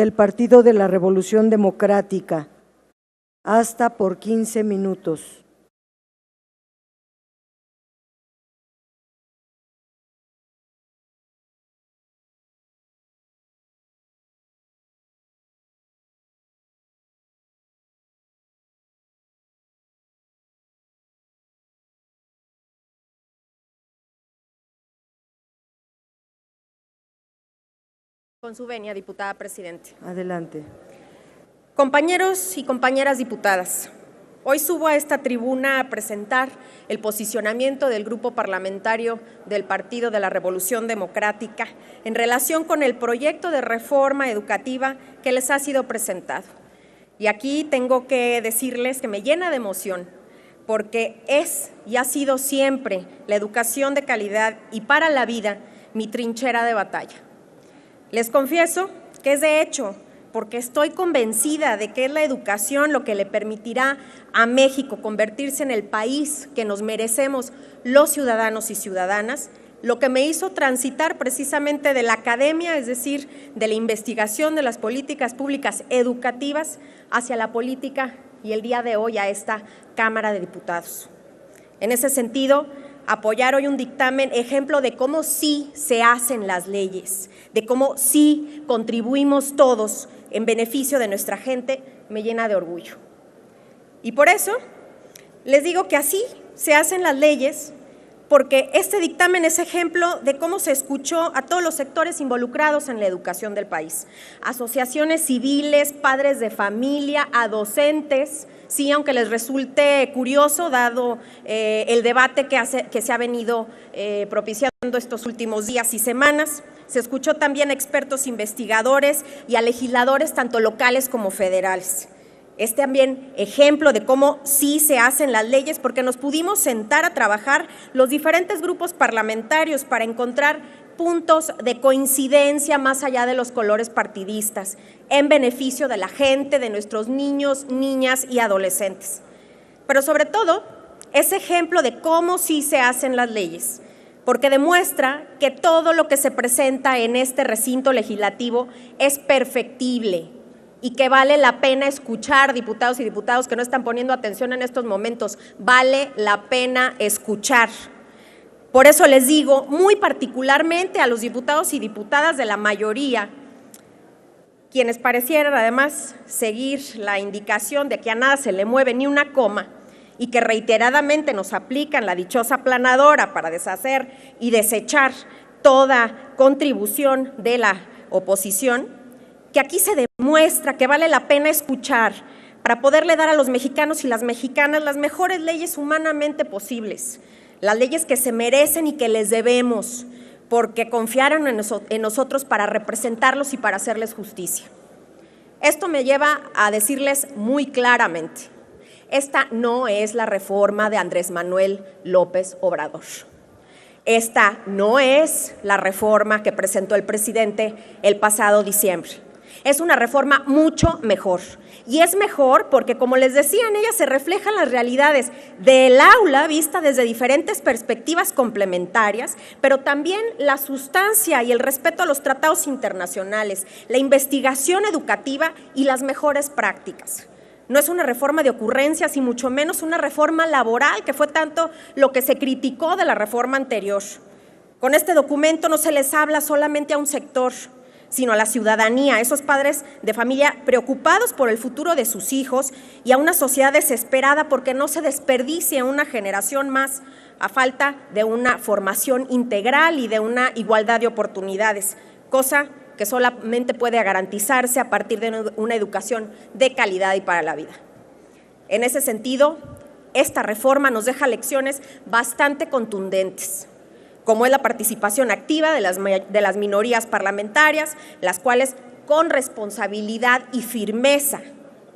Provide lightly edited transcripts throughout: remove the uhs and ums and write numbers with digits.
del Partido de la Revolución Democrática. Hasta por 15 minutos. Con su venia, diputada presidente. Adelante. Compañeros y compañeras diputadas, hoy subo a esta tribuna a presentar el posicionamiento del Grupo Parlamentario del Partido de la Revolución Democrática en relación con el proyecto de reforma educativa que les ha sido presentado. Y aquí tengo que decirles que me llena de emoción, porque es y ha sido siempre la educación de calidad y para la vida mi trinchera de batalla. Les confieso que es de hecho porque estoy convencida de que es la educación lo que le permitirá a México convertirse en el país que nos merecemos los ciudadanos y ciudadanas, lo que me hizo transitar precisamente de la academia, es decir, de la investigación de las políticas públicas educativas hacia la política y el día de hoy a esta Cámara de Diputados. En ese sentido, apoyar hoy un dictamen ejemplo de cómo sí se hacen las leyes, de cómo sí contribuimos todos en beneficio de nuestra gente, me llena de orgullo. Y por eso les digo que así se hacen las leyes, porque este dictamen es ejemplo de cómo se escuchó a todos los sectores involucrados en la educación del país. Asociaciones civiles, padres de familia, a docentes, sí, aunque les resulte curioso, dado el debate que se ha venido propiciando estos últimos días y semanas. Se escuchó también a expertos investigadores y a legisladores tanto locales como federales. Es también ejemplo de cómo sí se hacen las leyes, porque nos pudimos sentar a trabajar los diferentes grupos parlamentarios para encontrar puntos de coincidencia más allá de los colores partidistas, en beneficio de la gente, de nuestros niños, niñas y adolescentes. Pero sobre todo, es ejemplo de cómo sí se hacen las leyes, porque demuestra que todo lo que se presenta en este recinto legislativo es perfectible y que vale la pena escuchar, diputados y diputadas que no están poniendo atención en estos momentos, vale la pena escuchar. Por eso les digo, muy particularmente a los diputados y diputadas de la mayoría, quienes parecieran además seguir la indicación de que a nada se le mueve ni una coma y que reiteradamente nos aplican la dichosa aplanadora para deshacer y desechar toda contribución de la oposición, que aquí se demuestra que vale la pena escuchar para poderle dar a los mexicanos y las mexicanas las mejores leyes humanamente posibles, las leyes que se merecen y que les debemos, porque confiaron en nosotros para representarlos y para hacerles justicia. Esto me lleva a decirles muy claramente, esta no es la reforma de Andrés Manuel López Obrador. Esta no es la reforma que presentó el presidente el pasado diciembre. Es una reforma mucho mejor. Y es mejor porque, como les decía, en ella se reflejan las realidades del aula vista desde diferentes perspectivas complementarias, pero también la sustancia y el respeto a los tratados internacionales, la investigación educativa y las mejores prácticas. No es una reforma de ocurrencias y mucho menos una reforma laboral, que fue tanto lo que se criticó de la reforma anterior. Con este documento no se les habla solamente a un sector, sino a la ciudadanía, a esos padres de familia preocupados por el futuro de sus hijos y a una sociedad desesperada porque no se desperdicie una generación más a falta de una formación integral y de una igualdad de oportunidades, cosa que solamente puede garantizarse a partir de una educación de calidad y para la vida. En ese sentido, esta reforma nos deja lecciones bastante contundentes, como es la participación activa de las minorías parlamentarias, las cuales con responsabilidad y firmeza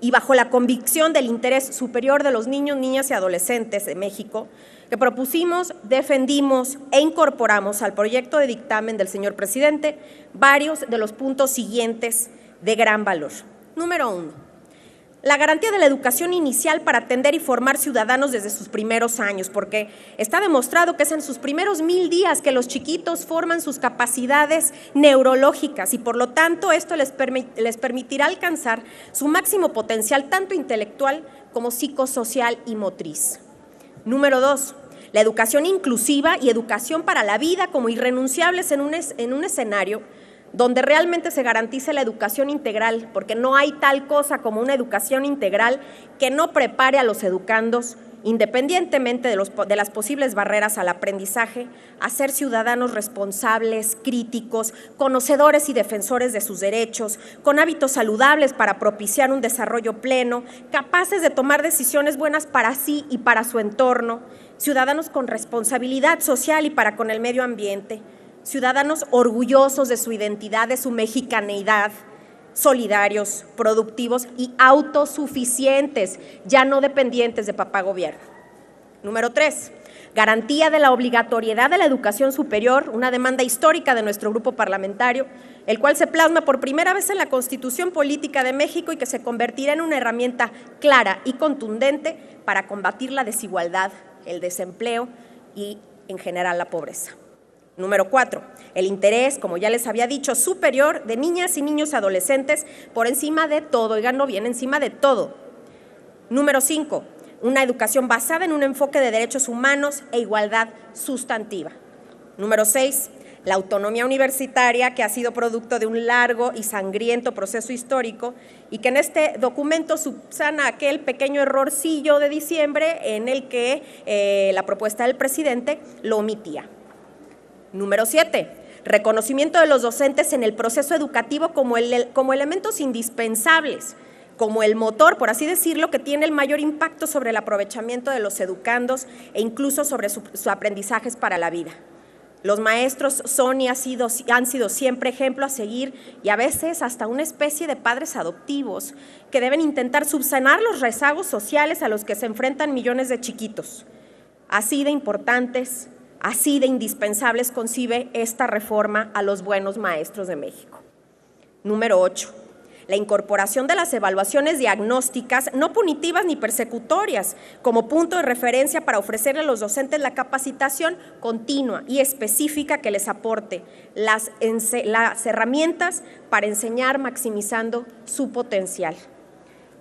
y bajo la convicción del interés superior de los niños, niñas y adolescentes de México, que propusimos, defendimos e incorporamos al proyecto de dictamen del señor presidente varios de los puntos siguientes de gran valor. Número 1. La garantía de la educación inicial para atender y formar ciudadanos desde sus primeros años, porque está demostrado que es en sus primeros 1000 días que los chiquitos forman sus capacidades neurológicas y por lo tanto esto les permitirá alcanzar su máximo potencial tanto intelectual como psicosocial y motriz. Número 2. La educación inclusiva y educación para la vida como irrenunciables en un escenario donde realmente se garantice la educación integral, porque no hay tal cosa como una educación integral que no prepare a los educandos, independientemente de las posibles barreras al aprendizaje, a ser ciudadanos responsables, críticos, conocedores y defensores de sus derechos, con hábitos saludables para propiciar un desarrollo pleno, capaces de tomar decisiones buenas para sí y para su entorno, ciudadanos con responsabilidad social y para con el medio ambiente, ciudadanos orgullosos de su identidad, de su mexicaneidad, solidarios, productivos y autosuficientes, ya no dependientes de papá gobierno. Número 3, garantía de la obligatoriedad de la educación superior, una demanda histórica de nuestro grupo parlamentario, el cual se plasma por primera vez en la Constitución Política de México y que se convertirá en una herramienta clara y contundente para combatir la desigualdad, el desempleo y, en general, la pobreza. Número 4, el interés, como ya les había dicho, superior de niñas y niños adolescentes por encima de todo, oiganlo bien, encima de todo. Número 5, una educación basada en un enfoque de derechos humanos e igualdad sustantiva. Número 6, la autonomía universitaria que ha sido producto de un largo y sangriento proceso histórico y que en este documento subsana aquel pequeño errorcillo de diciembre en el que la propuesta del presidente lo omitía. Número 7, reconocimiento de los docentes en el proceso educativo como elementos indispensables, como el motor, por así decirlo, que tiene el mayor impacto sobre el aprovechamiento de los educandos e incluso sobre sus aprendizajes para la vida. Los maestros son y han sido siempre ejemplo a seguir y a veces hasta una especie de padres adoptivos que deben intentar subsanar los rezagos sociales a los que se enfrentan millones de chiquitos. Así de importantes, así de indispensables concibe esta reforma a los buenos maestros de México. Número 8. La incorporación de las evaluaciones diagnósticas no punitivas ni persecutorias como punto de referencia para ofrecerle a los docentes la capacitación continua y específica que les aporte las herramientas para enseñar maximizando su potencial.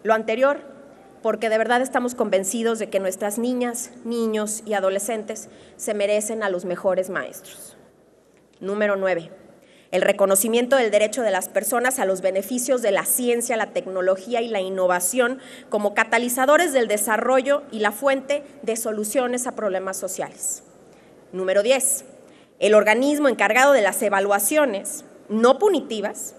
Lo anterior porque de verdad estamos convencidos de que nuestras niñas, niños y adolescentes se merecen a los mejores maestros. Número 9. El reconocimiento del derecho de las personas a los beneficios de la ciencia, la tecnología y la innovación como catalizadores del desarrollo y la fuente de soluciones a problemas sociales. Número 10. El organismo encargado de las evaluaciones no punitivas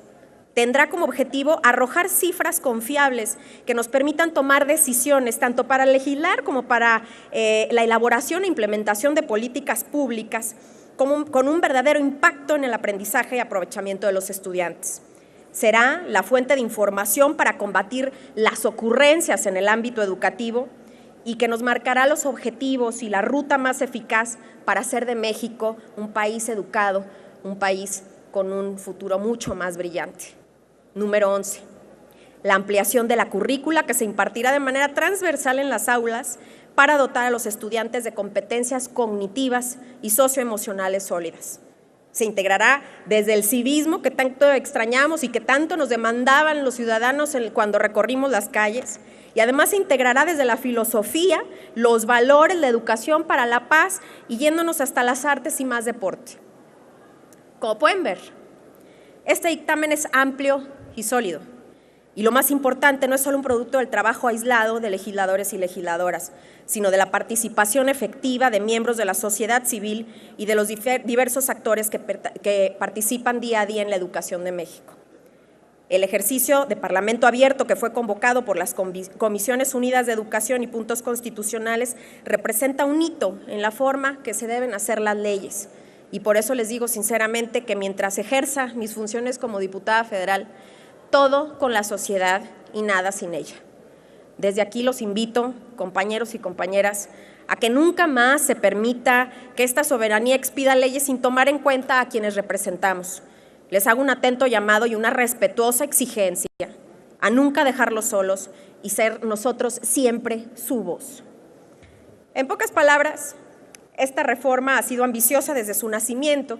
tendrá como objetivo arrojar cifras confiables que nos permitan tomar decisiones tanto para legislar como para la elaboración e implementación de políticas públicas con un verdadero impacto en el aprendizaje y aprovechamiento de los estudiantes. Será la fuente de información para combatir las ocurrencias en el ámbito educativo y que nos marcará los objetivos y la ruta más eficaz para hacer de México un país educado, un país con un futuro mucho más brillante. Número 11. La ampliación de la currícula que se impartirá de manera transversal en las aulas para dotar a los estudiantes de competencias cognitivas y socioemocionales sólidas. Se integrará desde el civismo que tanto extrañamos y que tanto nos demandaban los ciudadanos cuando recorrimos las calles, y además se integrará desde la filosofía, los valores, la educación para la paz y yéndonos hasta las artes y más deporte. Como pueden ver, este dictamen es amplio y sólido. Y lo más importante, no es solo un producto del trabajo aislado de legisladores y legisladoras, sino de la participación efectiva de miembros de la sociedad civil y de los diversos actores que participan día a día en la educación de México. El ejercicio de Parlamento abierto que fue convocado por las Comisiones Unidas de Educación y Puntos Constitucionales representa un hito en la forma que se deben hacer las leyes. Y por eso les digo sinceramente que mientras ejerza mis funciones como diputada federal, todo con la sociedad y nada sin ella. Desde aquí los invito, compañeros y compañeras, a que nunca más se permita que esta soberanía expida leyes sin tomar en cuenta a quienes representamos. Les hago un atento llamado y una respetuosa exigencia a nunca dejarlos solos y ser nosotros siempre su voz. En pocas palabras, esta reforma ha sido ambiciosa desde su nacimiento,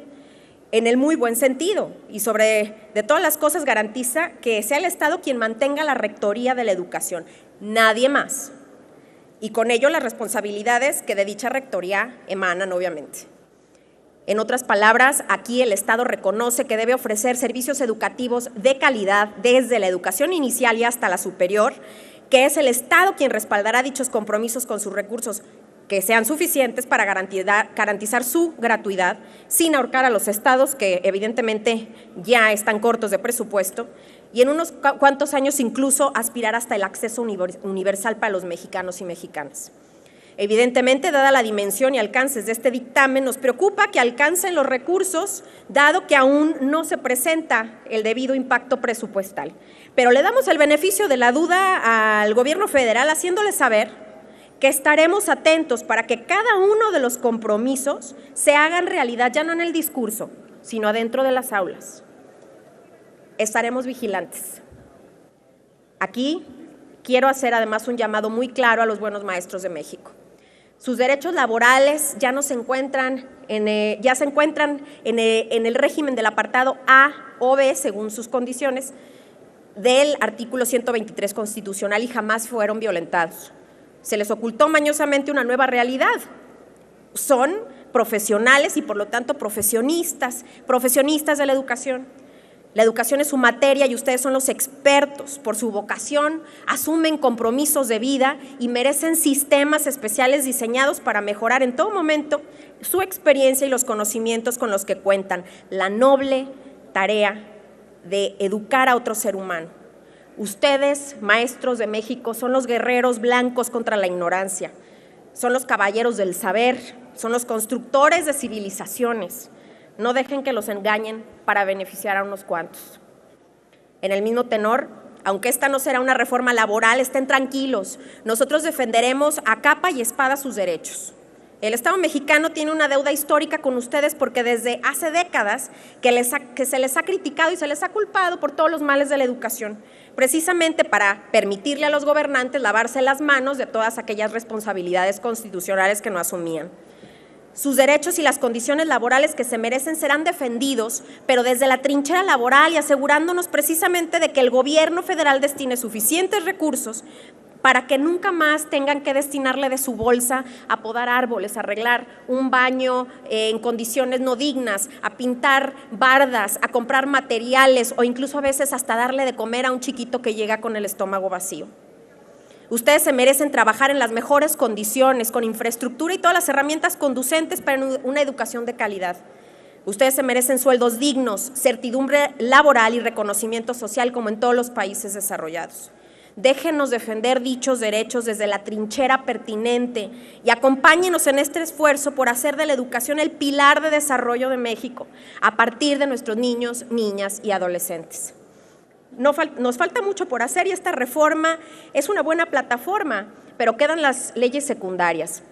en el muy buen sentido, y de todas las cosas garantiza que sea el Estado quien mantenga la rectoría de la educación, nadie más, y con ello las responsabilidades que de dicha rectoría emanan, obviamente. En otras palabras, aquí el Estado reconoce que debe ofrecer servicios educativos de calidad desde la educación inicial y hasta la superior, que es el Estado quien respaldará dichos compromisos con sus recursos que sean suficientes para garantizar su gratuidad, sin ahorcar a los estados que evidentemente ya están cortos de presupuesto, y en unos cuantos años incluso aspirar hasta el acceso universal para los mexicanos y mexicanas. Evidentemente, dada la dimensión y alcances de este dictamen, nos preocupa que alcancen los recursos, dado que aún no se presenta el debido impacto presupuestal. Pero le damos el beneficio de la duda al Gobierno federal, haciéndole saber que estaremos atentos para que cada uno de los compromisos se hagan realidad, ya no en el discurso, sino adentro de las aulas. Estaremos vigilantes. Aquí quiero hacer además un llamado muy claro a los buenos maestros de México. Sus derechos laborales ya se encuentran en el régimen del apartado A o B, según sus condiciones, del artículo 123 constitucional y jamás fueron violentados. Se les ocultó mañosamente una nueva realidad. Son profesionales y por lo tanto profesionistas de la educación. La educación es su materia y ustedes son los expertos. Por su vocación, asumen compromisos de vida y merecen sistemas especiales diseñados para mejorar en todo momento su experiencia y los conocimientos con los que cuentan. La noble tarea de educar a otro ser humano. Ustedes, maestros de México, son los guerreros blancos contra la ignorancia, son los caballeros del saber, son los constructores de civilizaciones. No dejen que los engañen para beneficiar a unos cuantos. En el mismo tenor, aunque esta no será una reforma laboral, estén tranquilos, nosotros defenderemos a capa y espada sus derechos. El Estado mexicano tiene una deuda histórica con ustedes porque desde hace décadas que se les ha criticado y se les ha culpado por todos los males de la educación, precisamente para permitirle a los gobernantes lavarse las manos de todas aquellas responsabilidades constitucionales que no asumían. Sus derechos y las condiciones laborales que se merecen serán defendidos, pero desde la trinchera laboral y asegurándonos precisamente de que el gobierno federal destine suficientes recursos para que nunca más tengan que destinarle de su bolsa a podar árboles, a arreglar un baño en condiciones no dignas, a pintar bardas, a comprar materiales o incluso a veces hasta darle de comer a un chiquito que llega con el estómago vacío. Ustedes se merecen trabajar en las mejores condiciones, con infraestructura y todas las herramientas conducentes para una educación de calidad. Ustedes se merecen sueldos dignos, certidumbre laboral y reconocimiento social como en todos los países desarrollados. Déjenos defender dichos derechos desde la trinchera pertinente y acompáñenos en este esfuerzo por hacer de la educación el pilar de desarrollo de México a partir de nuestros niños, niñas y adolescentes. Nos falta mucho por hacer y esta reforma es una buena plataforma, pero quedan las leyes secundarias.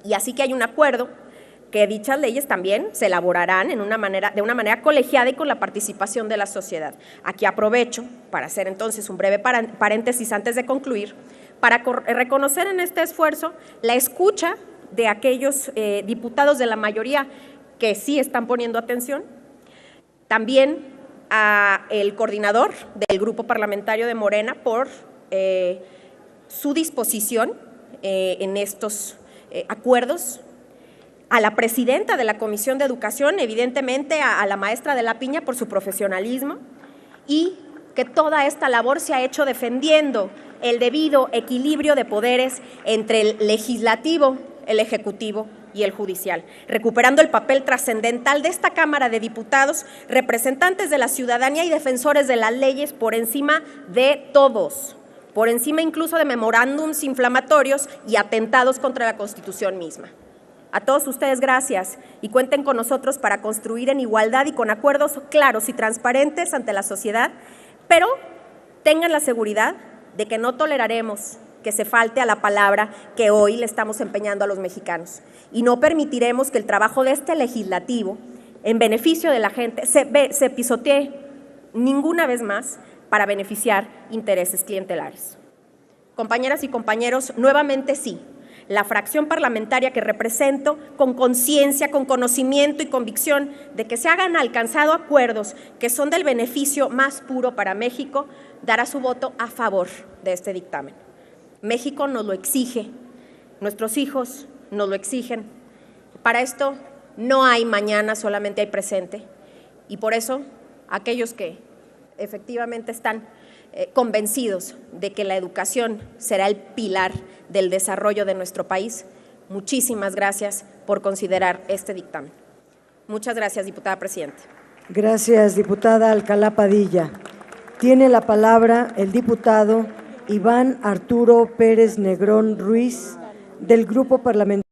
Y así que hay un acuerdo que dichas leyes también se elaborarán de una manera colegiada y con la participación de la sociedad. Aquí aprovecho para hacer entonces un breve paréntesis antes de concluir, para reconocer en este esfuerzo la escucha de aquellos diputados de la mayoría que sí están poniendo atención, también a el coordinador del Grupo Parlamentario de Morena por su disposición en estos acuerdos, a la presidenta de la Comisión de Educación, evidentemente a la maestra de la Piña por su profesionalismo y que toda esta labor se ha hecho defendiendo el debido equilibrio de poderes entre el legislativo, el ejecutivo y el judicial, recuperando el papel trascendental de esta Cámara de Diputados, representantes de la ciudadanía y defensores de las leyes por encima de todos, por encima incluso de memorándums inflamatorios y atentados contra la Constitución misma. A todos ustedes gracias y cuenten con nosotros para construir en igualdad y con acuerdos claros y transparentes ante la sociedad, pero tengan la seguridad de que no toleraremos que se falte a la palabra que hoy le estamos empeñando a los mexicanos y no permitiremos que el trabajo de este legislativo en beneficio de la gente se pisotee ninguna vez más para beneficiar intereses clientelares. Compañeras y compañeros, nuevamente sí, la fracción parlamentaria que represento, con conciencia, con conocimiento y convicción de que se hagan alcanzado acuerdos que son del beneficio más puro para México, dará su voto a favor de este dictamen. México nos lo exige, nuestros hijos nos lo exigen. Para esto no hay mañana, solamente hay presente. Y por eso, aquellos que efectivamente están convencidos de que la educación será el pilar del desarrollo de nuestro país, muchísimas gracias por considerar este dictamen. Muchas gracias, diputada presidenta. Gracias, diputada Alcalá Padilla. Tiene la palabra el diputado Iván Arturo Pérez Negrón Ruiz, del Grupo Parlamentario